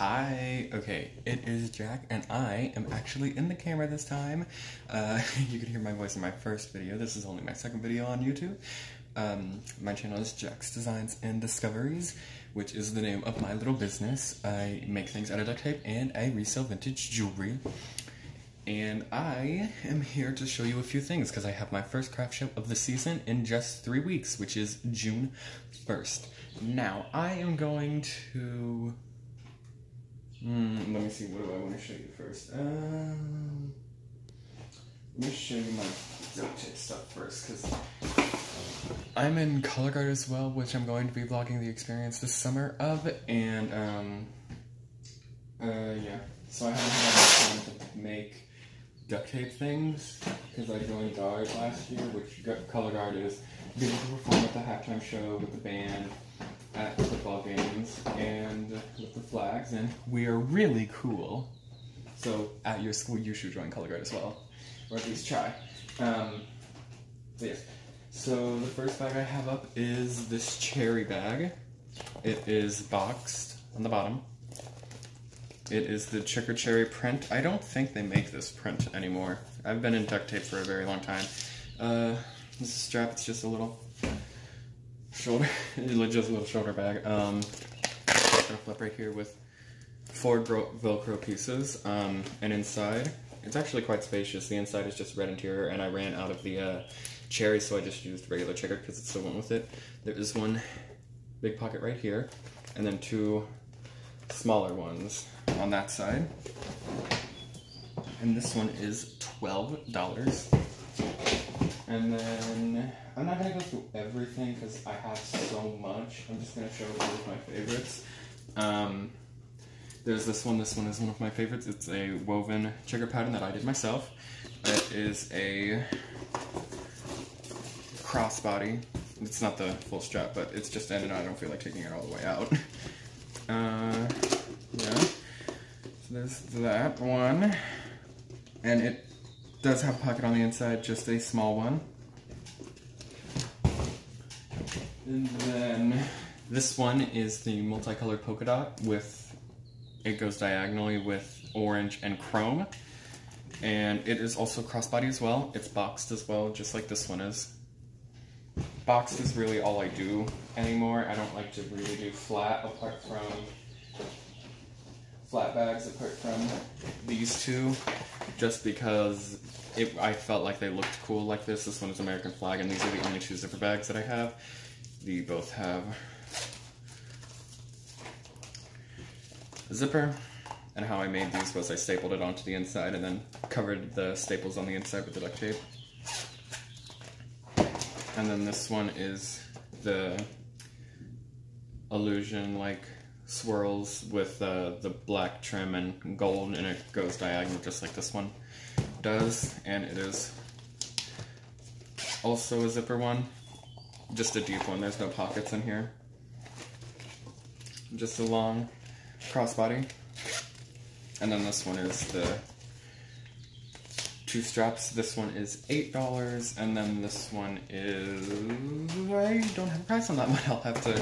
Hi. Okay, it is Jack, and I am actually in the camera this time. You could hear my voice in my first video. This is only my second video on YouTube. My channel is Jack's Designs and Discoveries, which is the name of my little business. I make things out of duct tape, and I resell vintage jewelry. And I am here to show you a few things, because I have my first craft show of the season in just 3 weeks, which is June 1st. Now, I am going to... let me see, what do I want to show you first? Let me show you my duct tape stuff first, because I'm in color guard as well, which I'm going to be vlogging the experience this summer of, and, yeah. So I haven't had enough time to make duct tape things, because I joined guard last year, which color guard is getting to perform at the halftime show with the band, at the football games, and with the flags, and we are really cool. So at your school, you should join color guard as well, or at least try. Yes. So the first bag I have up is this cherry bag. It is boxed on the bottom. It is the Checkered Cherry print. I don't think they make this print anymore. I've been in duct tape for a very long time. This is strap, it's just a little shoulder, just a little shoulder bag. I'm gonna flip right here with 4 Velcro pieces, and inside, it's actually quite spacious. The inside is just red interior, and I ran out of the cherry, so I just used regular checkered because it still went with it. There is one big pocket right here, and then 2 smaller ones on that side. And this one is $12. And then, I'm not going to go through everything because I have so much. I'm just going to show you my favorites. There's this one. This one is one of my favorites. It's a woven checker pattern that I did myself. It is a crossbody. It's not the full strap, but it's just in and I don't feel like taking it all the way out. Yeah. So there's that one. And it does have a pocket on the inside, just a small one. And then this one is the multicolored polka dot with, it goes diagonally with orange and chrome. And it is also crossbody as well. It's boxed as well, just like this one is. Boxed is really all I do anymore. I don't like to really do flat bags apart from these two, just because I felt like they looked cool like this. This one is American flag, and these are the only 2 zipper bags that I have. They both have a zipper, and how I made these was I stapled it onto the inside and then covered the staples on the inside with the duct tape. And then this one is the illusion like swirls with the black trim and gold, and it goes diagonal just like this one does. And it is also a zipper one, just a deep one. There's no pockets in here. Just a long crossbody. And then this one is the 2 straps. This one is $8, and then this one is, I don't have a price on that one. I'll have to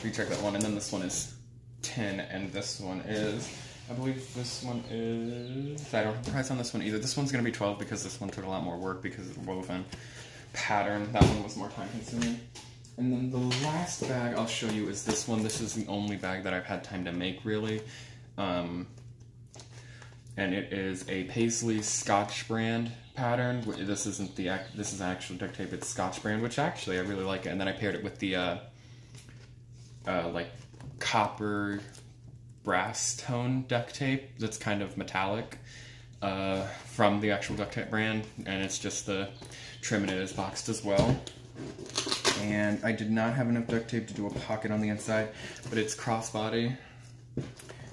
recheck that one. And then this one is $10, and this one is, I believe this one is, I don't have a price on this one either. This one's gonna be $12 because this one took a lot more work because of the woven pattern. That one was more time consuming. And then the last bag I'll show you is this one. This is the only bag that I've had time to make, really. And it is a Paisley Scotch brand pattern. This is actually duct tape. It's Scotch brand, which actually I really like it. And then I paired it with the like copper brass tone duct tape that's kind of metallic from the actual duct tape brand, and it's just the trim, and it is boxed as well. And I did not have enough duct tape to do a pocket on the inside, but it's crossbody.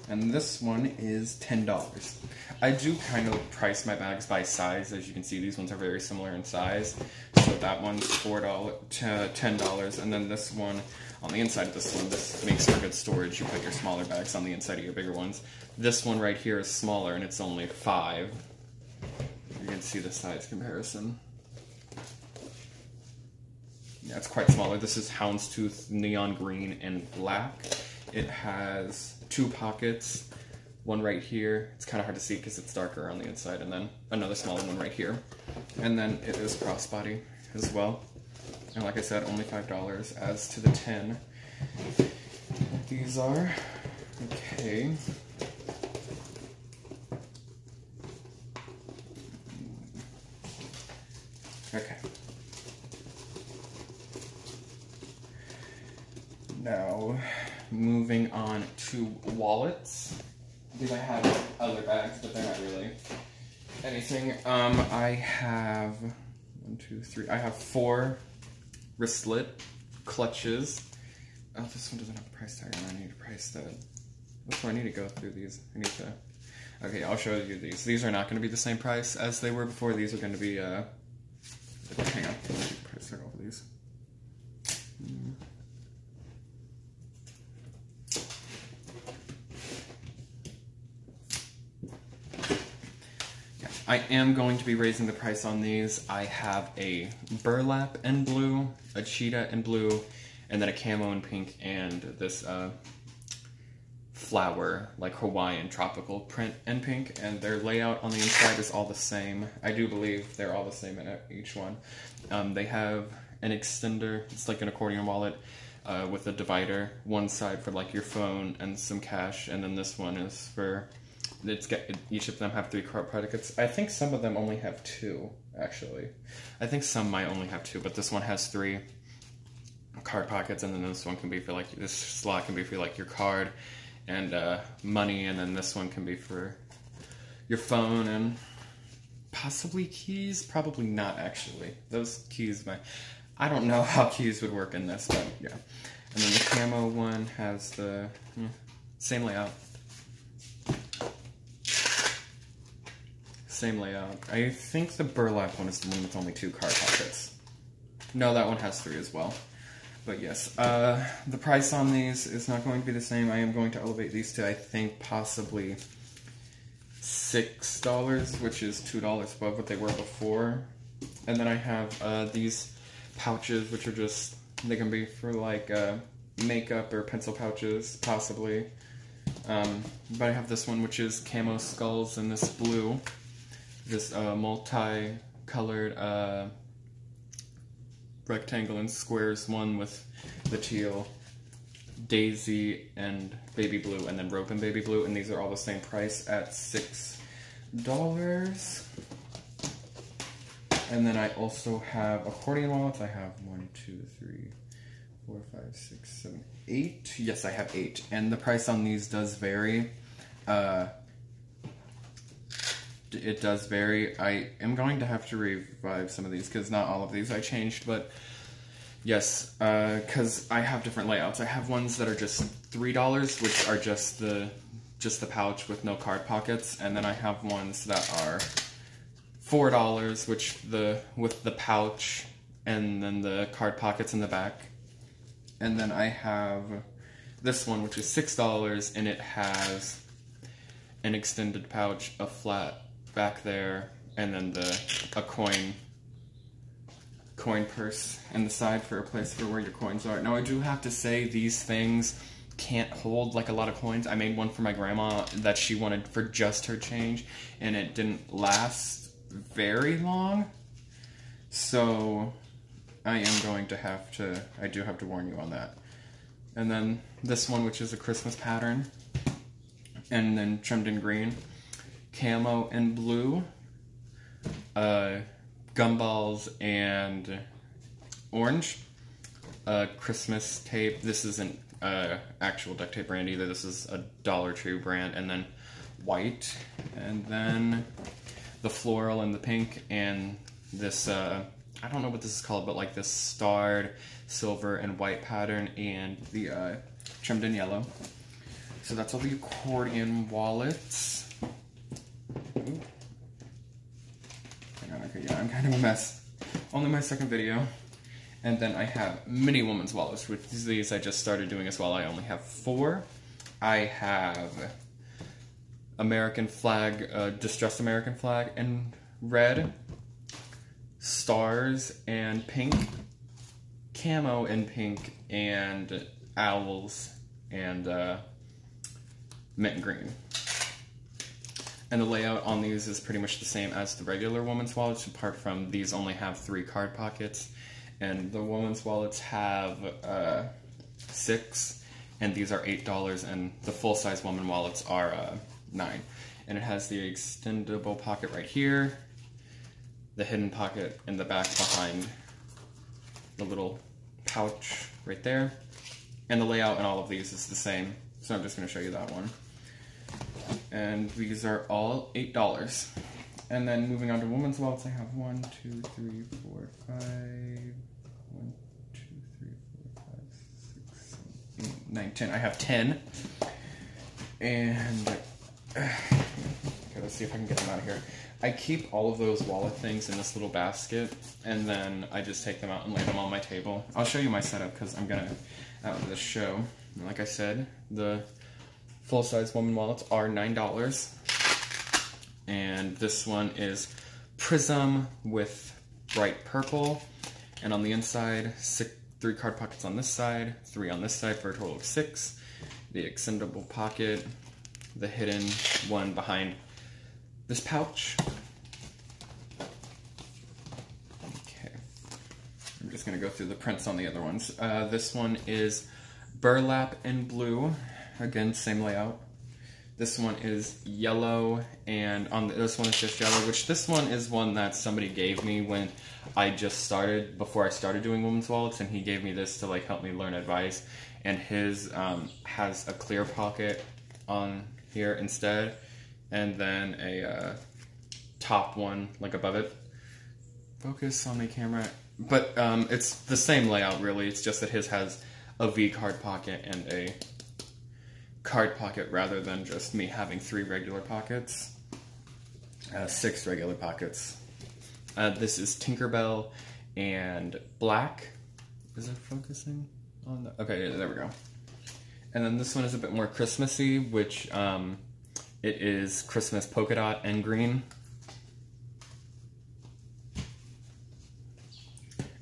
And this one is $10. I do kind of price my bags by size. As you can see, these ones are very similar in size. So that one's $10, and then this one, on the inside of this one, this makes for good storage. You put your smaller bags on the inside of your bigger ones. This one right here is smaller, and it's only $5. You can see the size comparison. Yeah, it's quite smaller. This is houndstooth, neon green, and black. It has 2 pockets one right here. It's kind of hard to see because it's darker on the inside, and then another smaller one right here. And then it is crossbody as well. And like I said, only $5. As to the 10, these are, okay. Okay. Now, moving on to wallets. Because I have other bags, but they're not really anything. I have 1, 2, 3. I have 4 wristlet clutches. Oh, this one doesn't have a price tag, and I need to price that. That's why I need to go through these. I need to. Okay, I'll show you these. These are not going to be the same price as they were before. These are going to be. Hang on. Let me get the price tag off of these. I am going to be raising the price on these. I have a burlap in blue, a cheetah in blue, and then a camo in pink, and this flower, like Hawaiian tropical print in pink, and their layout on the inside is all the same. I do believe they're all the same in each one. They have an extender, it's like an accordion wallet, with a divider, one side for like your phone and some cash, and then this one is for... each of them have 3 card pockets. I think some of them only have 2, actually. I think some might only have 2, but this one has 3 card pockets, and then this one can be for like, this slot can be for like your card and money, and then this one can be for your phone and possibly keys. Probably not, actually. Those keys, I don't know how keys would work in this, but yeah. And then the camo one has the same layout. Same layout. I think the burlap one is the one with only 2 card pockets. No, that one has 3 as well. But yes, the price on these is not going to be the same. I am going to elevate these to, I think, possibly $6, which is $2 above what they were before. And then I have these pouches, which are just, they can be for like makeup or pencil pouches, possibly. But I have this one, which is camo skulls, and this blue. This multi-colored rectangle and squares one with the teal, daisy, and baby blue, and then rope and baby blue, and these are all the same price at $6. And then I also have accordion wallets. I have 1, 2, 3, 4, 5, 6, 7, 8. Yes, I have 8, and the price on these does vary. It does vary. I am going to have to revive some of these because not all of these I changed, but yes, because I have different layouts. I have ones that are just $3, which are just the pouch with no card pockets, and then I have ones that are $4, which with the pouch and then the card pockets in the back. And then I have this one, which is $6, and it has an extended pouch, a flat back there, and then a coin purse in the side for a place for where your coins are. Now I do have to say these things can't hold like a lot of coins. I made one for my grandma that she wanted for just her change, and it didn't last very long. So I am going to have to, I do have to warn you on that. And then this one, which is a Christmas pattern, and then trimmed in green, camo and blue, gumballs and orange, Christmas tape. This isn't actual duct tape brand either. This is a Dollar Tree brand, and then white, and then the floral and the pink, and this I don't know what this is called, but like this starred silver and white pattern, and the trimmed in yellow. So that's all the accordion wallets. Ooh. Hang on, okay, yeah, I'm kind of a mess. Only my second video. And then I have mini woman's wallets, which these I just started doing as well. I only have 4. I have American flag, distressed American flag in red, stars and pink, camo in pink, and owls and mint and green. And the layout on these is pretty much the same as the regular woman's wallets, apart from these only have 3 card pockets. And the woman's wallets have 6, and these are $8, and the full-size woman wallets are $9. And it has the extendable pocket right here, the hidden pocket in the back behind the little pouch right there. And the layout in all of these is the same, so I'm just going to show you that one. And these are all $8. And then moving on to women's wallets, I have 1, 2, 3, 4, 5, 1, 2, 3, 4, 5, 6, 7, 8, 9, 10. I have 10. And okay, let's see if I can get them out of here. I keep all of those wallet things in this little basket, and then I just take them out and lay them on my table. I'll show you my setup because I'm gonna out of this show. And like I said, the full-size woman wallets are $9, and this one is Prism with bright purple, and on the inside, 3 card pockets on this side, 3 on this side for a total of 6. The extendable pocket, the hidden one behind this pouch. Okay, I'm just gonna go through the prints on the other ones. This one is burlap and blue. Again, same layout. This one is yellow, and this one is just yellow, which this one is one that somebody gave me when I just started, before I started doing women's wallets, and he gave me this to like help me learn advice. And his has a clear pocket on here instead, and then a top one like above it. Focus on the camera. But it's the same layout really, it's just that his has a V card pocket and a card pocket rather than just me having 3 regular pockets. 6 regular pockets. This is Tinkerbell and black. Is it focusing on the... Okay, yeah, there we go. And then this one is a bit more Christmassy, which it is Christmas polka dot and green.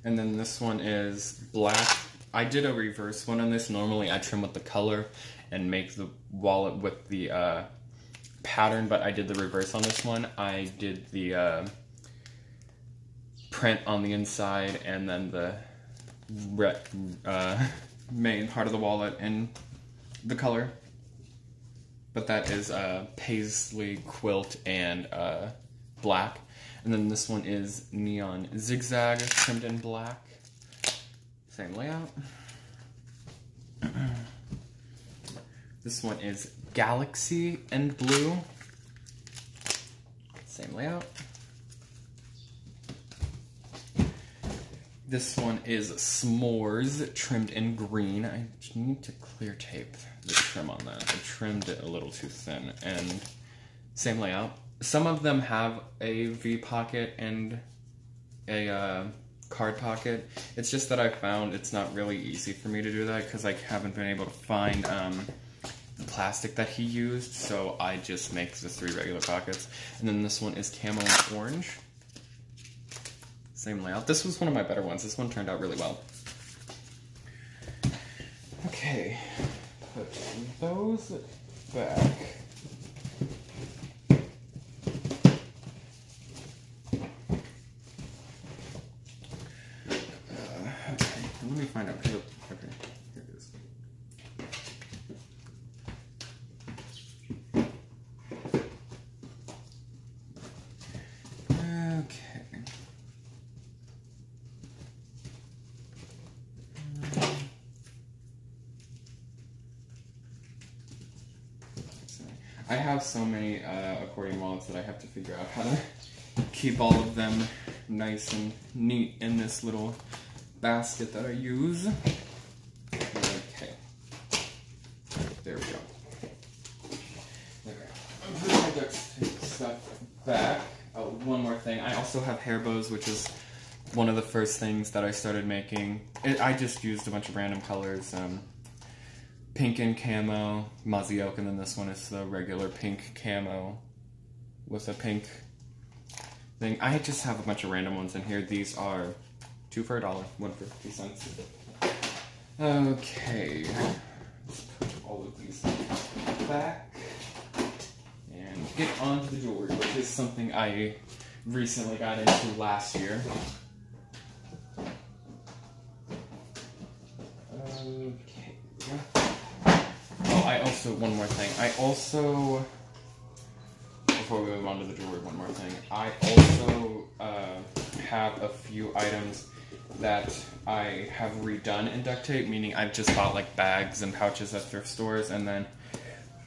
And then this one is black. I did a reverse one on this. Normally I trim with the color and make the wallet with the pattern, but I did the reverse on this one. I did the print on the inside and then the main part of the wallet in the color. But that is paisley quilt and black. And then this one is neon zigzag trimmed in black. Same layout. This one is galaxy and blue. Same layout. This one is s'mores trimmed in green. I need to clear tape the trim on that. I trimmed it a little too thin. And same layout. Some of them have a V pocket and a card pocket. It's just that I found it's not really easy for me to do that because I haven't been able to find the plastic that he used, so I just make the 3 regular pockets. And then this one is camo and orange. Same layout. This was one of my better ones. This one turned out really well. Okay, put those back. Let me find out. Okay, here it is. Okay. I have so many accordion wallets that I have to figure out how to keep all of them nice and neat in this little basket that I use. Okay. There we go. Okay. I'm putting my duct tape stuff back. Oh, one more thing. I also have hair bows, which is one of the first things that I started making. I just used a bunch of random colors. Pink and camo, mozzie oak, and then this one is the regular pink camo with a pink thing. I just have a bunch of random ones in here. These are 2 for $1, 1 for 50 cents. Okay, let's put all of these back and get on to the jewelry, which is something I recently got into last year. Okay. Oh, I also, one more thing. I also, before we move on to the jewelry, one more thing. I also have a few items that I have redone in duct tape, meaning I've just bought like bags and pouches at thrift stores and then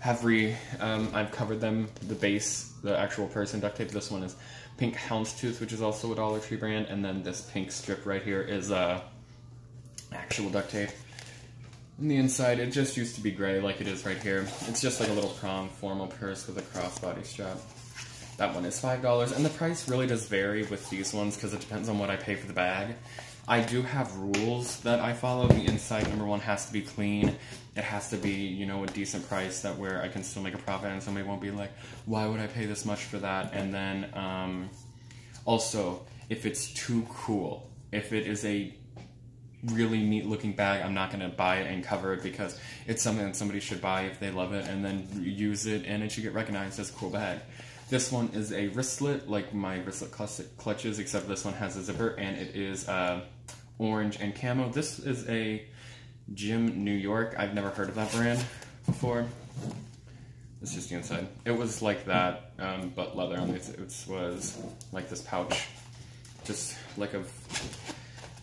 have I've covered them, the base, the actual purse in duct tape. This one is Pink Houndstooth, which is also a Dollar Tree brand, and then this pink strip right here is actual duct tape. On the inside, it just used to be gray like it is right here. It's just like a little prom formal purse with a crossbody strap. That one is $5, and the price really does vary with these ones because it depends on what I pay for the bag. I do have rules that I follow. The inside, number one, has to be clean. It has to be, you know, a decent price that where I can still make a profit and somebody won't be like, why would I pay this much for that? And then also, if it's too cool, if it is a really neat looking bag, I'm not going to buy it and cover it because it's something that somebody should buy if they love it and then use it and it should get recognized as a cool bag. This one is a wristlet, like my wristlet clutches, except this one has a zipper and it is orange and camo. This is a Gym New York. I've never heard of that brand before. It's just the inside. It was like that, but leather on it. It was like this pouch, just like a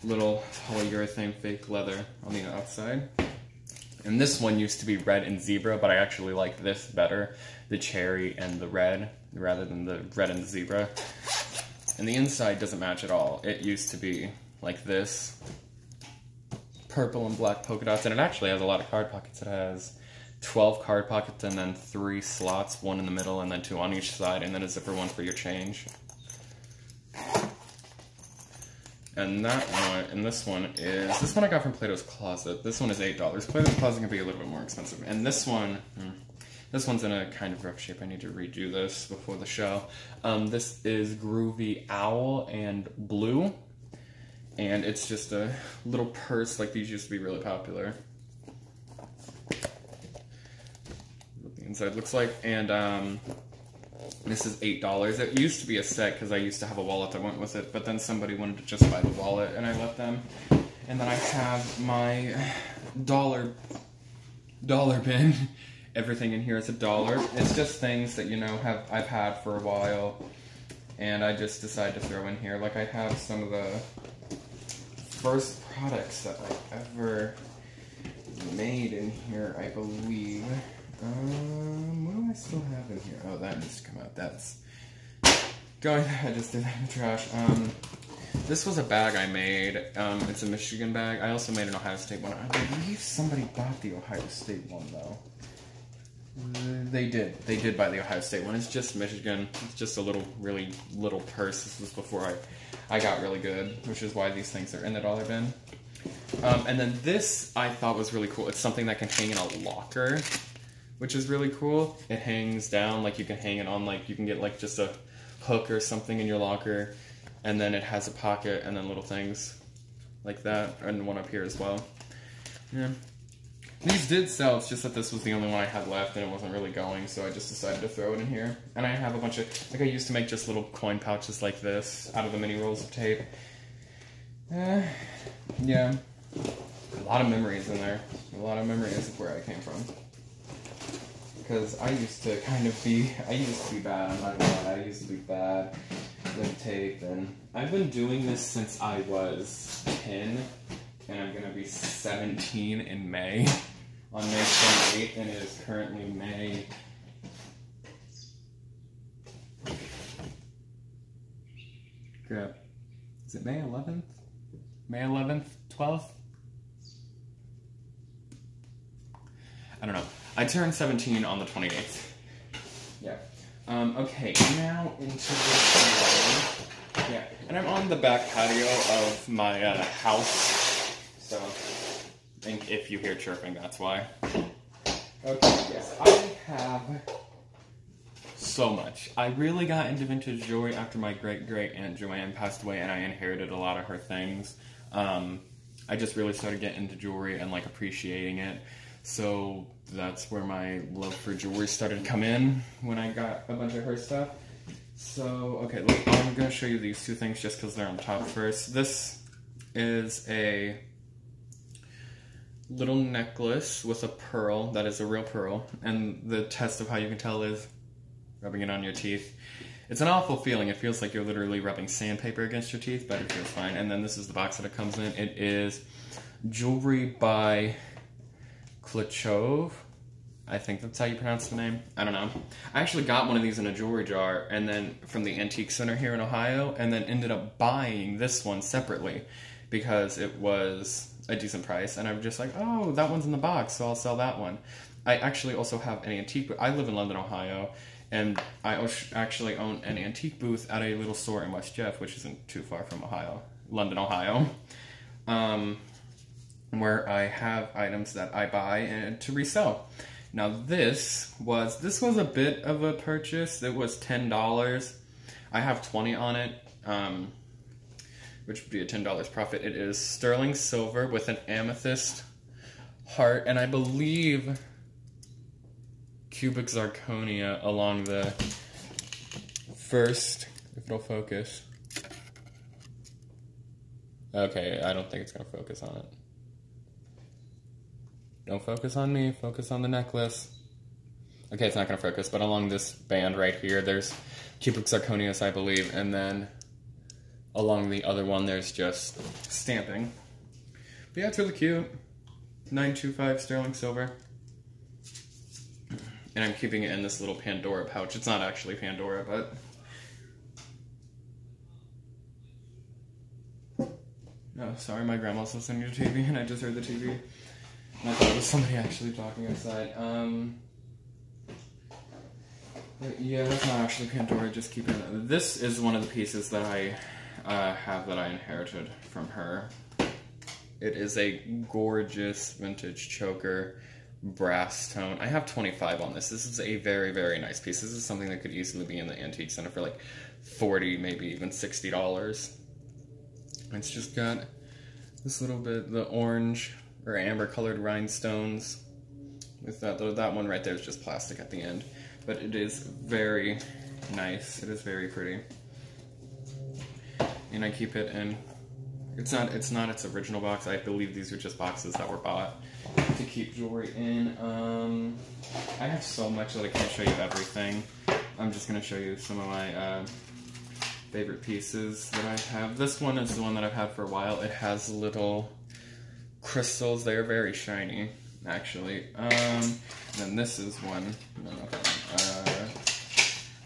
little polyurethane fake leather on the outside. And this one used to be red and zebra, but I actually like this better, the cherry and the red, rather than the red and the zebra. And the inside doesn't match at all. It used to be like this, purple and black polka dots, and it actually has a lot of card pockets. It has 12 card pockets and then 3 slots, 1 in the middle and then 2 on each side, and then a zipper one for your change. And that one, and this one I got from Plato's Closet. This one is $8. Plato's Closet can be a little bit more expensive. And this one's in a kind of rough shape. I need to redo this before the show. This is Groovy Owl and Blue. And it's just a little purse, like these used to be really popular. What the inside looks like. And this is $8. It used to be a set because I used to have a wallet that went with it, but then somebody wanted to just buy the wallet and I let them. And then I have my dollar bin. Everything in here is $1. It's just things that, you know, I've had for a while and I just decided to throw in here. Like I have some of the first products that I ever made in here, I believe. What do I still have in here? Oh, that needs to come out. That's going. I just did that in the trash. This was a bag I made. It's a Michigan bag. I also made an Ohio State one. I believe somebody bought the Ohio State one though. They did. They did buy the Ohio State one. It's just Michigan. It's just a really little purse. This was before I got really good, which is why these things are in the dollar bin. And then this I thought was really cool. It's something that can hang in a locker, which is really cool. It hangs down, like you can hang it on, like you can get like just a hook or something in your locker, and then it has a pocket and then little things like that, and one up here as well. Yeah. These did sell, it's just that this was the only one I had left and it wasn't really going, so I just decided to throw it in here. And I have a bunch of, like I used to make just little coin pouches like this out of the mini rolls of tape. Yeah. A lot of memories in there. A lot of memories of where I came from. Because I used to be bad, I'm not gonna lie, I used to be bad with tape, and I've been doing this since I was 10, and I'm gonna be 17 in May, on May 28th, and it is currently May... Crap. Is it May 11th? May 11th? 12th? I don't know. I turned 17 on the 28th. Yeah. Okay, now into this. Yeah, and I'm on the back patio of my house. So, I think if you hear chirping, that's why. Okay, yes, I have so much. I really got into vintage jewelry after my great-great-aunt Joanne passed away, and I inherited a lot of her things. I just really started getting into jewelry and, like, appreciating it. So that's where my love for jewelry started to come in, when I got a bunch of her stuff. So, okay, look, I'm going to show you these two things just because they're on top first. This is a little necklace with a pearl that is a real pearl, and the test of how you can tell is rubbing it on your teeth. It's an awful feeling. It feels like you're literally rubbing sandpaper against your teeth, but it feels fine. And then this is the box that it comes in. It is jewelry by Klachov. I think that's how you pronounce the name. I don't know. I actually got one of these in a jewelry jar, and then from the Antique Center here in Ohio, and then ended up buying this one separately because it was a decent price, and I'm just like, oh, that one's in the box, so I'll sell that one. I actually also have an antique, but I live in London, Ohio, and I actually own an antique booth at a little store in West Jeff, which isn't too far from London, Ohio, where I have items that I buy and to resell. Now this was a bit of a purchase. It was $10. I have 20 on it, which would be a $10 profit. It is sterling silver with an amethyst heart, and I believe cubic zirconia along the first, if it'll focus. Okay, I don't think it's gonna focus on it. Don't focus on me, focus on the necklace. Okay, it's not gonna focus, but along this band right here, there's cubic zirconias, I believe, and then along the other one, there's just stamping. But yeah, it's really cute. 925 sterling silver. And I'm keeping it in this little Pandora pouch. It's not actually Pandora, but... Oh, sorry, my grandma's listening to TV, and I just heard the TV. And I thought it was somebody actually talking outside. But yeah, that's not actually Pandora, just keep it. This is one of the pieces that I have that I inherited from her. It is a gorgeous vintage choker, brass tone. I have 25 on this. This is a very, very nice piece. This is something that could easily be in the Antique Center for like $40, maybe even $60. It's just got this little bit, the orange or amber colored rhinestones. With that one right there is just plastic at the end. But it is very nice. It is very pretty. And I keep it in, it's not its original box. I believe these are just boxes that were bought to keep jewelry in. I have so much that I can't show you everything. I'm just going to show you some of my favorite pieces that I have. This one is the one that I've had for a while. It has little crystals. They are very shiny, actually. And then this is one. No,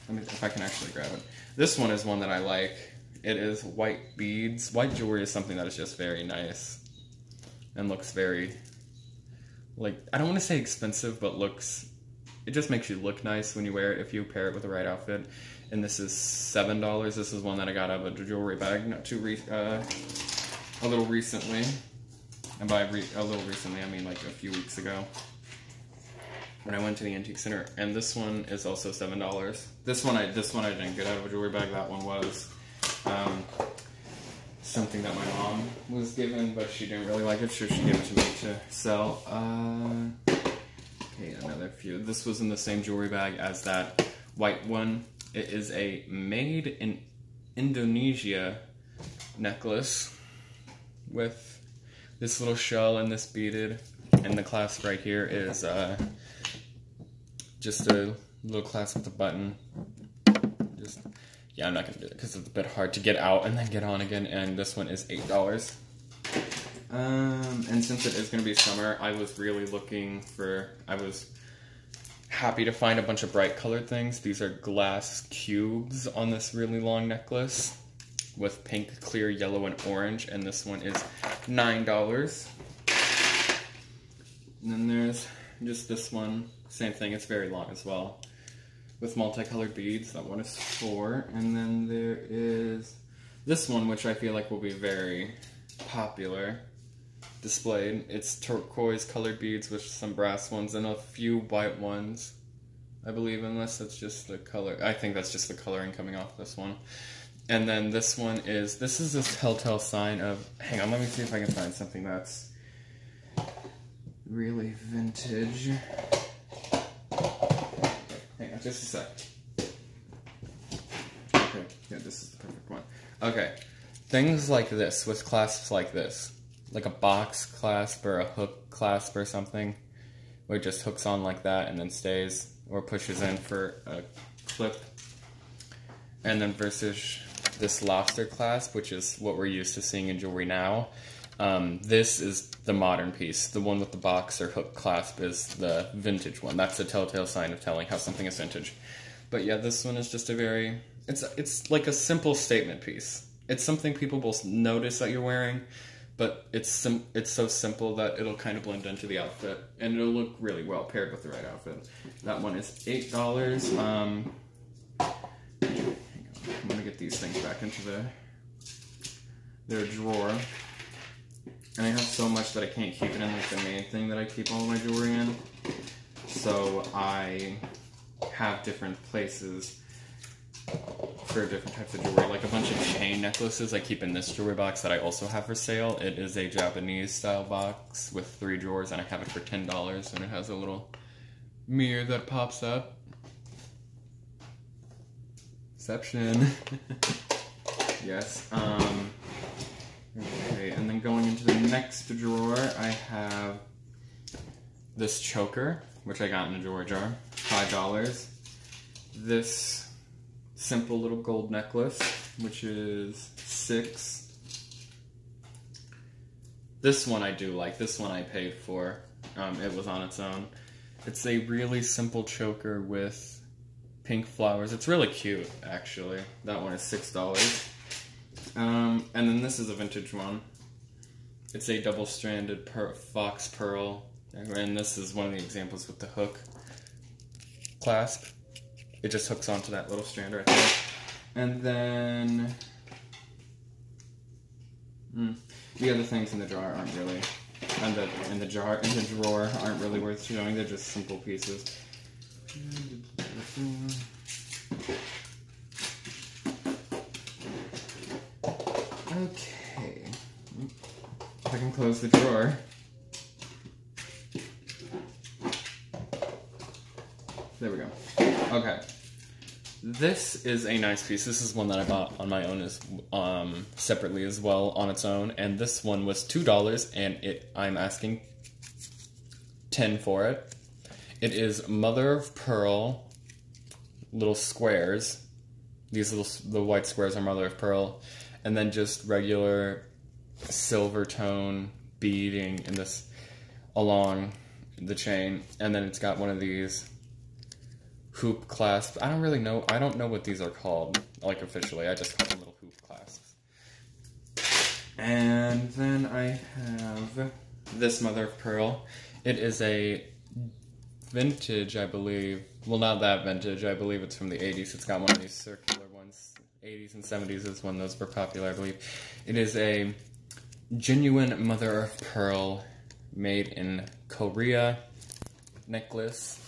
let me, if I can actually grab it. This one is one that I like. It is white beads. White jewelry is something that is just very nice and looks very, like, I don't want to say expensive, but it just makes you look nice when you wear it if you pair it with the right outfit. And this is $7. This is one that I got out of a jewelry bag a little recently. And by a little recently, I mean like a few weeks ago when I went to the Antique Center. And this one is also $7. This one I didn't get out of a jewelry bag. That one was something that my mom was given, but she didn't really like it, so she gave it to me to sell. Okay, another few. This was in the same jewelry bag as that white one. It is a made in Indonesia necklace with this little shell and this beaded, and the clasp right here is just a little clasp with a button. Yeah, I'm not gonna do it because it's a bit hard to get out and then get on again. And this one is $8. And since it is gonna be summer, I was really I was happy to find a bunch of bright colored things. These are glass cubes on this really long necklace with pink, clear, yellow, and orange. And this one is $9. And then there's just this one, same thing, it's very long as well, with multicolored beads. That one is $4. And then there is this one, which I feel like will be very popular displayed. It's turquoise colored beads with some brass ones and a few white ones, I believe, unless that's just the color. I think that's just the coloring coming off this one. And then this one is, this is a telltale sign of, hang on, let me see if I can find something that's really vintage. Hang on just a sec. Okay, yeah, this is the perfect one. Okay, things like this, with clasps like this, like a box clasp or a hook clasp or something, where it just hooks on like that and then stays, or pushes in for a clip. And then versus this lobster clasp, which is what we're used to seeing in jewelry now. This is the modern piece. The one with the box or hook clasp is the vintage one. That's a telltale sign of telling how something is vintage. But yeah, this one is just a very, it's like a simple statement piece. It's something people will notice that you're wearing, but it's so simple that it'll kind of blend into the outfit, and it'll look really well paired with the right outfit. That one is $8. Hang on, I'm gonna get these things back into their drawer. And I have so much that I can't keep it in like the main thing that I keep all of my jewelry in. So I have different places for different types of jewelry. Like a bunch of chain necklaces I keep in this jewelry box that I also have for sale. It is a Japanese style box with 3 drawers, and I have it for $10, and it has a little mirror that pops up. Exception. Yes. Okay, and then going into the next drawer, I have this choker, which I got in a jewelry jar, $5. This simple little gold necklace, which is $6. This one I do like. This one I paid for. It was on its own. It's a really simple choker with pink flowers. It's really cute, actually. That one is $6. And then this is a vintage one. It's a double-stranded fox pearl, and this is one of the examples with the hook clasp. It just hooks onto that little strand right there. And then the other things in the drawer aren't really, in the drawer aren't really worth showing. They're just simple pieces. Okay, if I can close the drawer. There we go. Okay, this is a nice piece. This is one that I bought on my own separately as well on its own, and this one was $2, and I'm asking $10 for it. It is mother of pearl little squares. The white squares are mother of pearl. And then just regular silver tone beading in this along the chain. And then it's got one of these hoop clasps. I don't know what these are called, like officially. I just call them little hoop clasps. And then I have this mother of pearl. It is a vintage, I believe. Well, not that vintage. I believe it's from the 80s. It's got one of these circular ones. 80s and 70s is when those were popular, I believe. It is a genuine mother of pearl made in Korea necklace.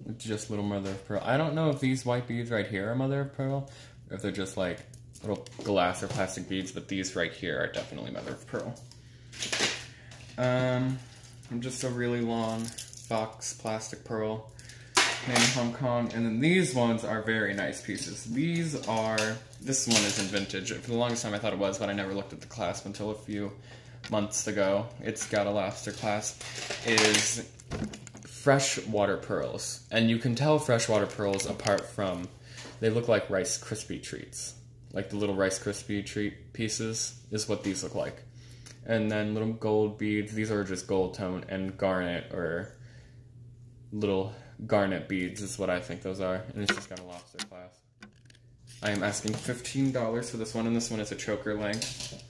It's just little mother of pearl. I don't know if these white beads right here are mother of pearl, or if they're just like little glass or plastic beads, but these right here are definitely mother of pearl. And just a really long fox plastic pearl made in Hong Kong. And then these ones are very nice pieces. This one isn't vintage. For the longest time I thought it was, but I never looked at the clasp until a few months ago. It's got a lobster clasp. Is freshwater pearls. And you can tell freshwater pearls apart from, they look like Rice Krispie treats. Like the little Rice Krispie treat pieces is what these look like. And then little gold beads. These are just gold tone, and garnet, or little garnet beads is what I think those are. And it's just got a lobster clasp. I am asking $15 for this one, and this one is a choker length.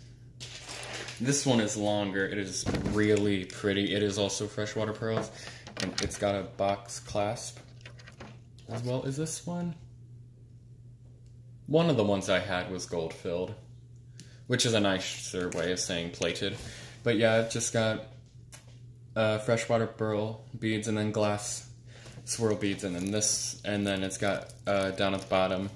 This one is longer. It is really pretty. It is also freshwater pearls, and it's got a box clasp as well. Is this one? One of the ones I had was gold filled, which is a nicer way of saying plated. But yeah, it just got freshwater pearl beads, and then glass swirl beads, and then this, and then it's got down at the bottom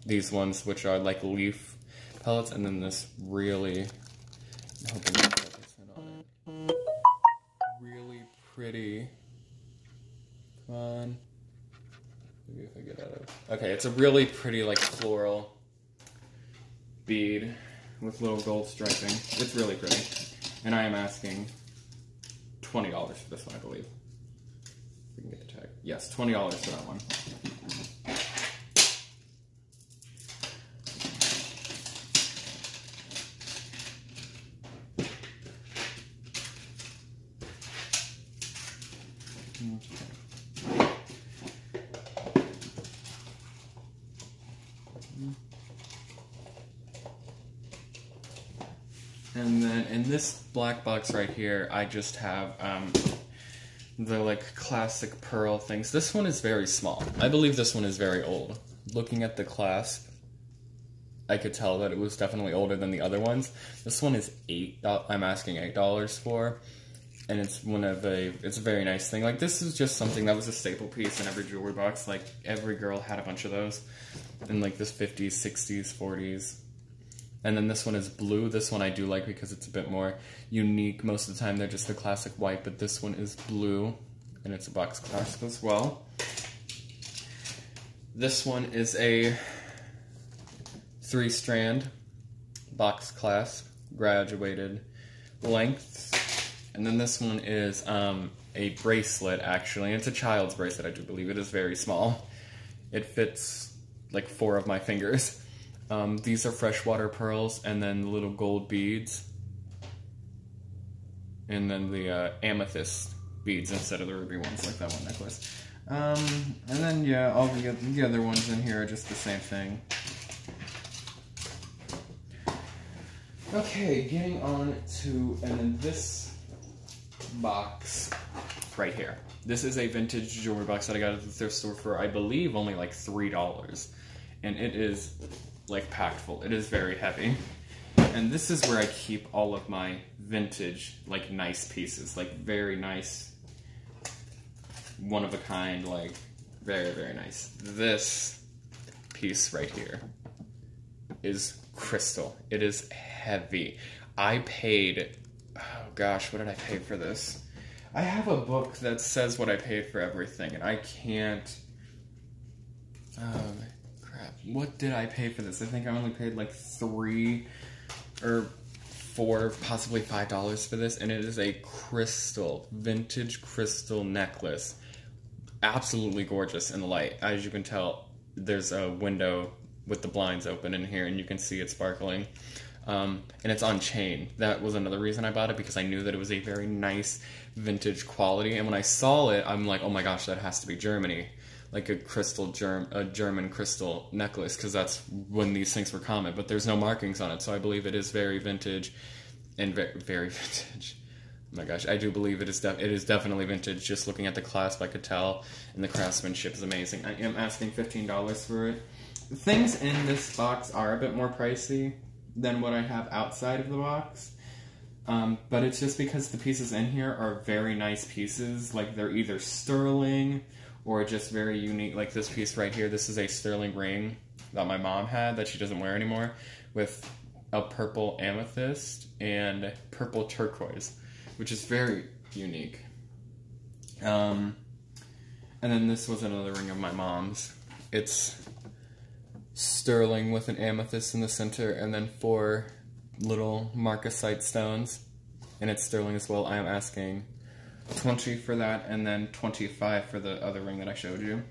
these ones, which are like leaf pellets, and then this really, I'm hoping you focus in on it, really pretty. Come on. Maybe if I get out of... Okay, it's a really pretty, like, floral bead with little gold striping. It's really pretty. And I am asking $20 for this one, I believe. If we can get the tag. Yes, $20 for that one. And then in this black box right here, I just have the like classic pearl things. This one is very small. I believe this one is very old. Looking at the clasp, I could tell that it was definitely older than the other ones. This one is I'm asking $8 for, and it's it's a very nice thing. Like, this is just something that was a staple piece in every jewelry box. Like, every girl had a bunch of those in like this 50s, 60s, 40s. And then this one is blue. This one I do like because it's a bit more unique. Most of the time they're just the classic white, but this one is blue, and it's a box clasp as well. This one is a 3-strand box clasp, graduated lengths. And then this one is a bracelet, actually. And it's a child's bracelet, I do believe. It is very small. It fits like 4 of my fingers. These are freshwater pearls, and then the little gold beads, and then the amethyst beads instead of the ruby ones, like that one necklace. And then, yeah, all the other ones in here are just the same thing. Okay, getting on to, and then this box right here. This is a vintage jewelry box that I got at the thrift store for, I believe, only like $3. And it is like packed full. It is very heavy. And this is where I keep all of my vintage, like, nice pieces. Like, very nice, one of a kind, like, very, very nice. This piece right here is crystal. It is heavy. I paid, oh gosh, what did I pay for this? I have a book that says what I paid for everything, and I can't, what did I pay for this? I think I only paid like $3 or $4, possibly $5 for this, and it is a crystal, vintage crystal necklace. Absolutely gorgeous in the light. As you can tell, there's a window with the blinds open in here, and you can see it sparkling. And it's on chain. That was another reason I bought it, because I knew that it was a very nice vintage quality, and when I saw it, I'm like, oh my gosh, that has to be Germany. Like a German crystal necklace, because that's when these things were common, but there's no markings on it, so I believe it is very vintage, and very vintage. Oh my gosh, I do believe it is definitely vintage. Just looking at the clasp, I could tell, and the craftsmanship is amazing. I am asking $15 for it. The things in this box are a bit more pricey than what I have outside of the box, but it's just because the pieces in here are very nice pieces. Like, they're either sterling or just very unique. Like this piece right here, this is a sterling ring that my mom had that she doesn't wear anymore, with a purple amethyst and purple turquoise, which is very unique. And then this was another ring of my mom's. It's sterling with an amethyst in the center, and then 4 little marcasite stones, and it's sterling as well. I am asking $20 for that, and then $25 for the other ring that I showed you.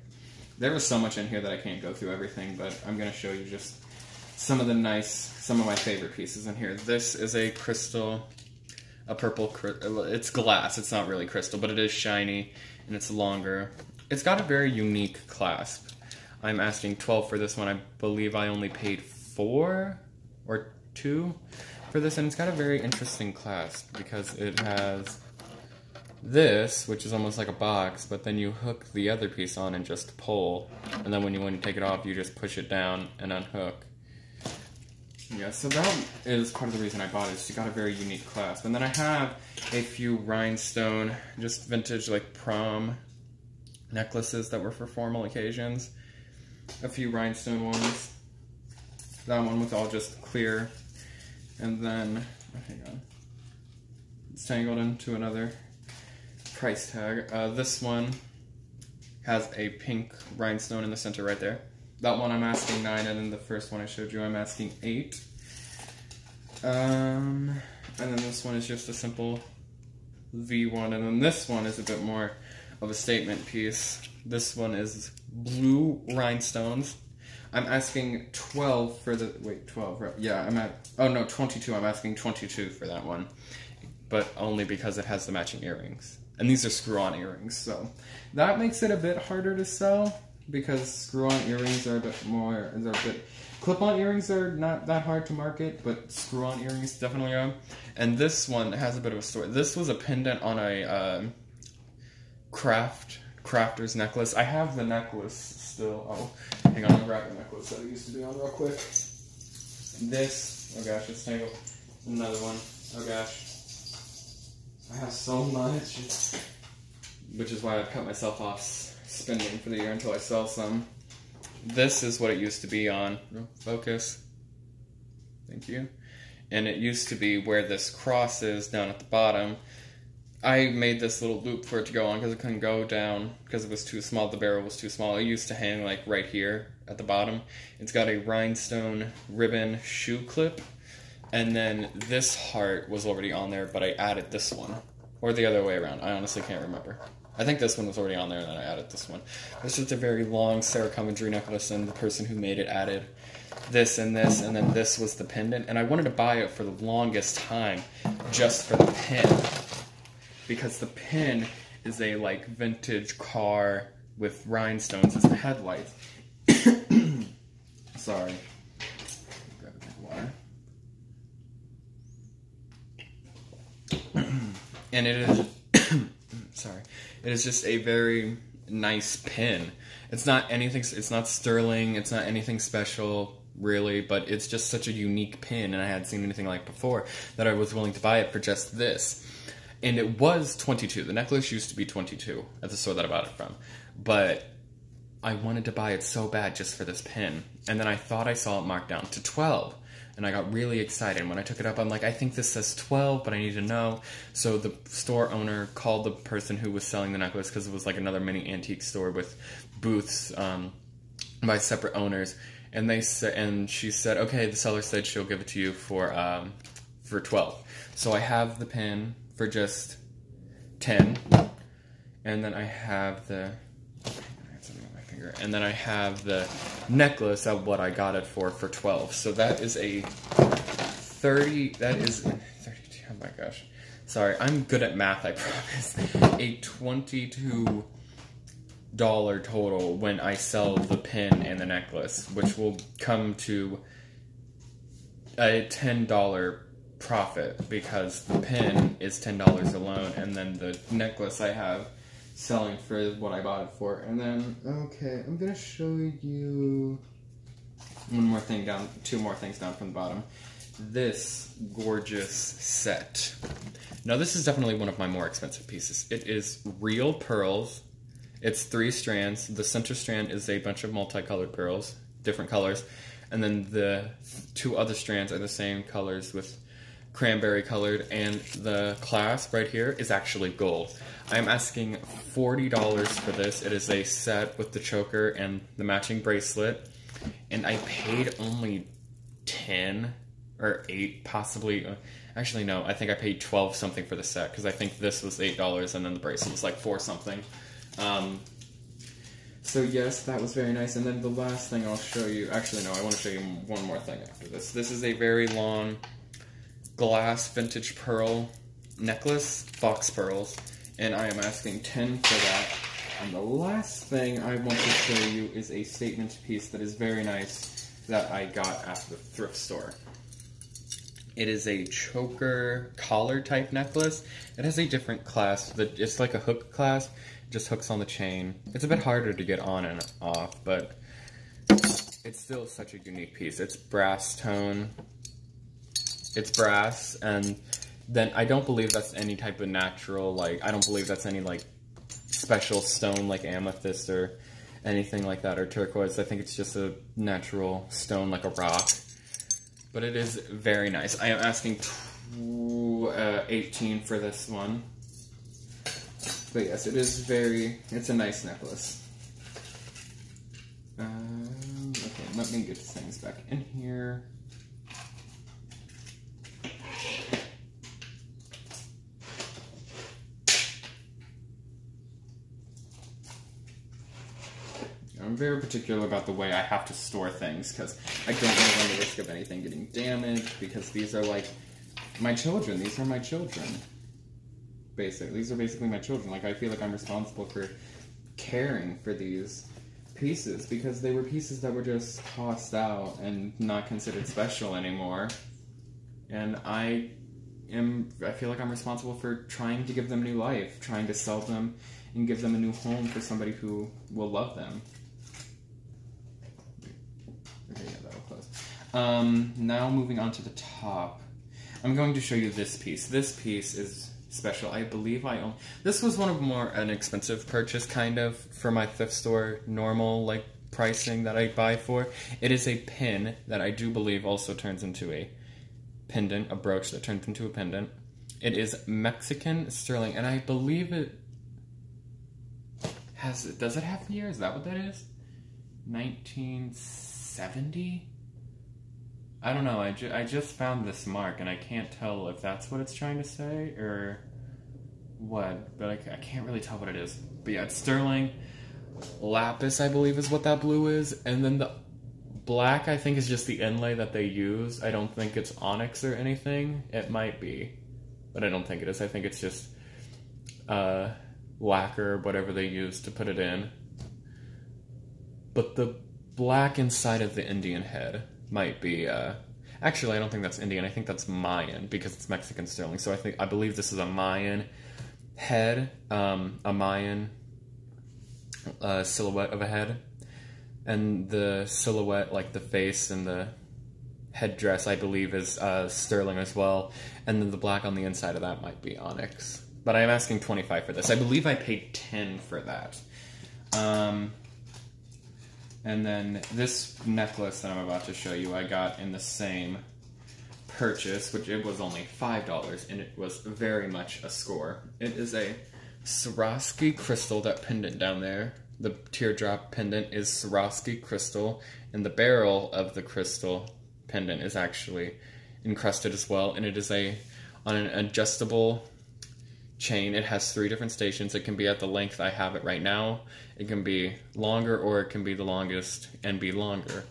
There was so much in here that I can't go through everything, but I'm going to show you just some of my favorite pieces in here. This is a crystal, a purple, it's glass, it's not really crystal, but it is shiny, and it's longer. It's got a very unique clasp. I'm asking $12 for this one. I believe I only paid $4 or $2 for this, and it's got a very interesting clasp, because it has this, which is almost like a box, but then you hook the other piece on and just pull, and then when you want to take it off, you just push it down and unhook. Yeah, so that is part of the reason I bought it. It's got a very unique clasp. And then I have a few rhinestone, just vintage, like, prom necklaces that were for formal occasions. A few rhinestone ones. That one with all just clear. And then, hang on, it's tangled into another price tag. This one has a pink rhinestone in the center right there. That one I'm asking 9, and then the first one I showed you I'm asking 8. And then this one is just a simple V1, and then this one is a bit more of a statement piece. This one is blue rhinestones. I'm asking 12 for the, wait, 12, right? Yeah, I'm at, oh no, 22. I'm asking 22 for that one, but only because it has the matching earrings. And these are screw-on earrings, so that makes it a bit harder to sell, because screw-on earrings are a bit more, clip-on earrings are not that hard to market, but screw-on earrings definitely are. And this one has a bit of a story. This was a pendant on a crafter's necklace. I have the necklace still. Oh, hang on, I'll grab the necklace that it used to be on real quick. This, oh gosh, it's tangled. Another one, oh gosh. I have so much, which is why I've cut myself off spending for the year until I sell some. This is what it used to be on. Focus. Thank you. And it used to be where this cross is down at the bottom. I made this little loop for it to go on because it couldn't go down because it was too small. The barrel was too small. It used to hang like right here at the bottom. It's got a rhinestone ribbon shoe clip. And then this heart was already on there, but I added this one. Or the other way around. I honestly can't remember. I think this one was already on there, and then I added this one. It's just a very long Sarah Coventry necklace, and the person who made it added this, and then this was the pendant. And I wanted to buy it for the longest time just for the pin. Because the pin is a, like, vintage car with rhinestones as the headlights. Sorry. Grab a bit of water. And it is, sorry, it is just a very nice pin. It's not anything, it's not sterling, it's not anything special, really, but it's just such a unique pin, and I hadn't seen anything like before, that I was willing to buy it for just this. And it was 22. The necklace used to be 22 at the store that I bought it from. But I wanted to buy it so bad just for this pin. And then I thought I saw it marked down to 12. And I got really excited. When I took it up, I'm like, I think this says 12, but I need to know. So the store owner called the person who was selling the necklace, because it was like another mini antique store with booths by separate owners. And they said, and she said, okay, the seller said she'll give it to you for 12. So I have the pin for just 10, and then I have the, and then I have the necklace of what I got it for 12. So that is a 30, that is 32, oh my gosh. Sorry, I'm good at math, I promise. A $22 total when I sell the pin and the necklace, which will come to a $10 profit, because the pin is $10 alone, and then the necklace I have selling for what I bought it for. And then, okay, I'm gonna show you one more thing down, two more things down from the bottom. This gorgeous set. Now this is definitely one of my more expensive pieces. It is real pearls. It's 3 strands. The center strand is a bunch of multicolored pearls, different colors, and then the 2 other strands are the same colors with cranberry colored, and the clasp right here is actually gold. I'm asking $40 for this. It is a set with the choker and the matching bracelet, and I paid only 10 or 8 possibly. Actually no, I think I paid 12 something for the set, because I think this was $8 and then the bracelet was like 4 something. So yes, that was very nice. And then the last thing I'll show you, actually no, I want to show you one more thing after this. This is a very long glass vintage pearl necklace, box pearls, and I am asking 10 for that. And the last thing I want to show you is a statement piece that is very nice that I got at the thrift store. It is a choker collar type necklace. It has a different clasp. It's like a hook clasp, it just hooks on the chain. It's a bit harder to get on and off, but it's still such a unique piece. It's brass tone. It's brass, and then I don't believe that's any type of natural, like, I don't believe that's any, like, special stone like amethyst or anything like that, or turquoise. I think it's just a natural stone like a rock. But it is very nice. I am asking $18 for this one. But yes, it's a nice necklace. Okay, let me get things back in here. I'm very particular about the way I have to store things because I don't want to run the risk of anything getting damaged, because these are like my children. These are my children. These are basically my children. Like, I feel like I'm responsible for caring for these pieces because they were pieces that were just tossed out and not considered special anymore. And I feel like I'm responsible for trying to give them new life, trying to sell them and give them a new home for somebody who will love them. Okay, yeah, that'll close. Now moving on to the top. I'm going to show you this piece. This piece is special. I believe I own... This was one of more an expensive purchase, kind of, for my thrift store normal, like, pricing that I buy for. It is a pin that I do believe also turns into a pendant, a brooch that turns into a pendant. It is Mexican sterling, and I believe it has... Does it have the year? Is that what that is? 1970? I don't know, I just found this mark, and I can't tell if that's what it's trying to say, or what, but I can't really tell what it is. But yeah, it's sterling. Lapis, I believe, is what that blue is, and then the black, I think, is just the inlay that they use. I don't think it's onyx or anything. It might be, but I don't think it is. I think it's just lacquer, whatever they use to put it in. But the black inside of the Indian head might be, actually, I don't think that's Indian. I think that's Mayan, because it's Mexican sterling. So I believe this is a Mayan head, a Mayan silhouette of a head. And the silhouette, like the face and the headdress, I believe is sterling as well. And then the black on the inside of that might be onyx. But I'm asking $25 for this. I believe I paid $10 for that. And then this necklace that I'm about to show you, I got in the same purchase, which it was only $5, and it was very much a score. It is a Swarovski crystal, that pendant down there. The teardrop pendant is Swarovski crystal, and the barrel of the crystal pendant is actually encrusted as well, and it is on an adjustable chain. It has 3 different stations. It can be at the length I have it right now. It can be longer, or it can be the longest and be longer.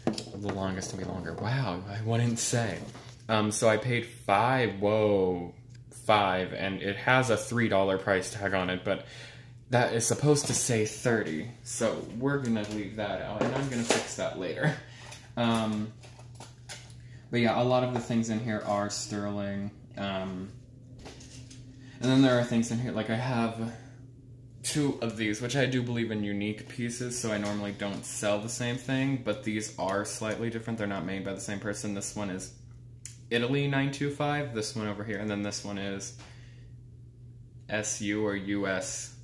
The longest and be longer. Wow, I wouldn't say. So I paid $5, and it has a $3 price tag on it, but that is supposed to say $30. So we're gonna leave that out, and I'm gonna fix that later. But yeah, a lot of the things in here are sterling. And then there are things in here, like I have 2 of these, which I do believe in unique pieces, so I normally don't sell the same thing, but these are slightly different. They're not made by the same person. This one is Italy 925, this one over here, and then this one is SU or US.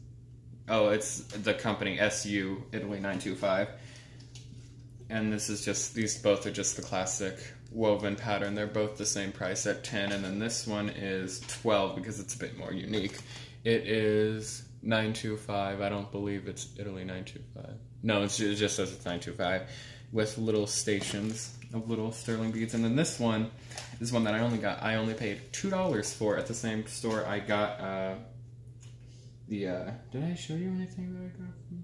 Oh, it's the company SU, Italy 925. And this is just, these both are just the classic woven pattern. They're both the same price at $10, and then this one is $12 because it's a bit more unique. It is $925. I don't believe it's Italy 925. No, it just says it's $925 with little stations of little sterling beads. And then this one is one that I only paid $2 for at the same store. I got did I show you anything that I got from?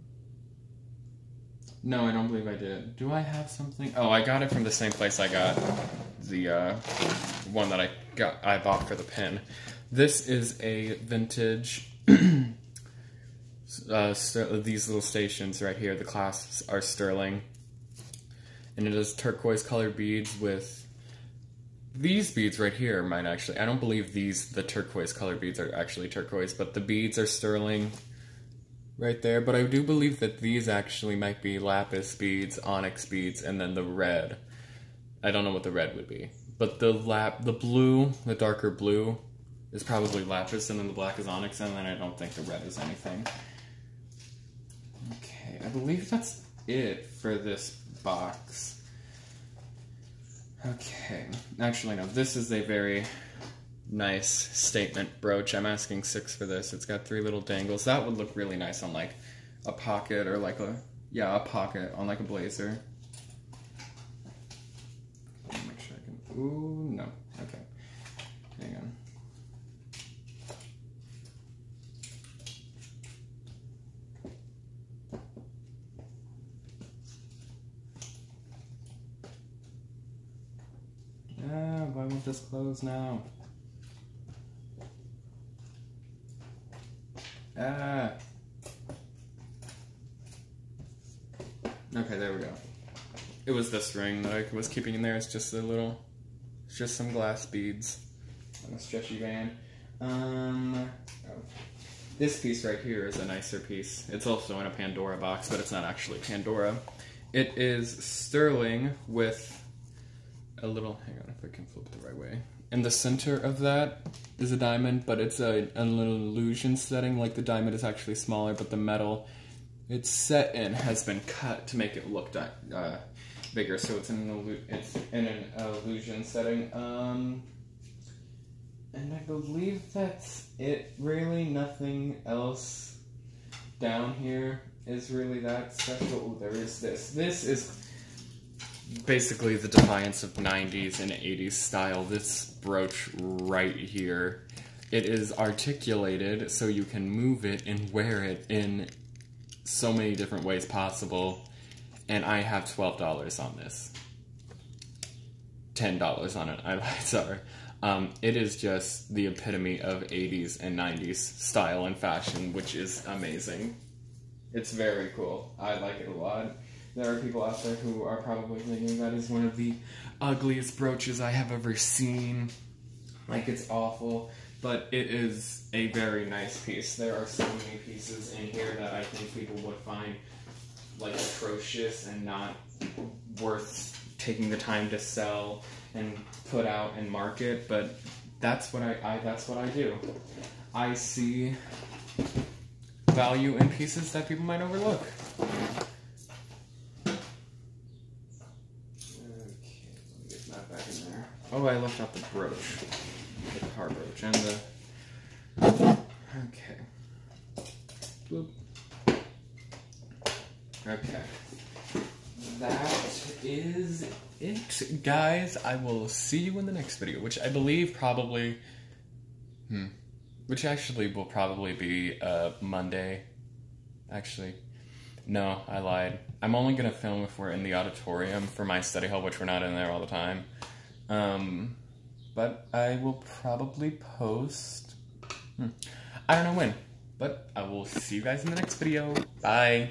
No, I don't believe I did. Do I have something? Oh, I got it from the same place I got the one that I bought for the pin. This is a vintage, these little stations right here, the clasps are sterling. And it is turquoise colored beads with these beads right here might actually, I don't believe the turquoise colored beads are actually turquoise, but the beads are sterling right there. But I do believe that these actually might be lapis beads, onyx beads, and then the red. I don't know what the red would be. But the blue, the darker blue, is probably lapis, and then the black is onyx, and then I don't think the red is anything. Okay, I believe that's it for this box. Okay, actually no, this is a very nice statement brooch. I'm asking $6 for this. It's got 3 little dangles. That would look really nice on like a pocket or like a pocket on like a blazer. Make sure I can. Ooh, no. Okay. Hang on. Why won't this close now? Okay, there we go. It was this ring that I was keeping in there. It's just some glass beads on a stretchy band. This piece right here is a nicer piece. It's also in a Pandora box, but it's not actually Pandora. It is sterling with a little, hang on if I can flip it the right way. In the center of that is a diamond, but it's a little illusion setting, like the diamond is actually smaller, but the metal it's set in has been cut to make it look bigger, so it's in an illusion setting. And I believe that's it, really. Nothing else down here is really that special. Oh, there is this. This is basically the defiance of 90s and 80s style. This brooch right here. It is articulated so you can move it and wear it in so many different ways possible. And I have $12 on this. $10 on it. I lied, sorry. It is just the epitome of 80s and 90s style and fashion, which is amazing. It's very cool. I like it a lot. There are people out there who are probably thinking that is one of the ugliest brooches I have ever seen. Like, it's awful, but it is a very nice piece. There are so many pieces in here that I think people would find, like, atrocious and not worth taking the time to sell and put out and market, but that's what that's what I do. I see value in pieces that people might overlook. Oh, I left out the brooch. The car brooch and the... Okay. Boop. Okay. That is it, guys. I will see you in the next video, which I believe probably... Which actually will probably be Monday. Actually, no, I lied. I'm only going to film if we're in the auditorium for my study hall, which we're not in there all the time. But I will probably post, I don't know when, but I will see you guys in the next video. Bye.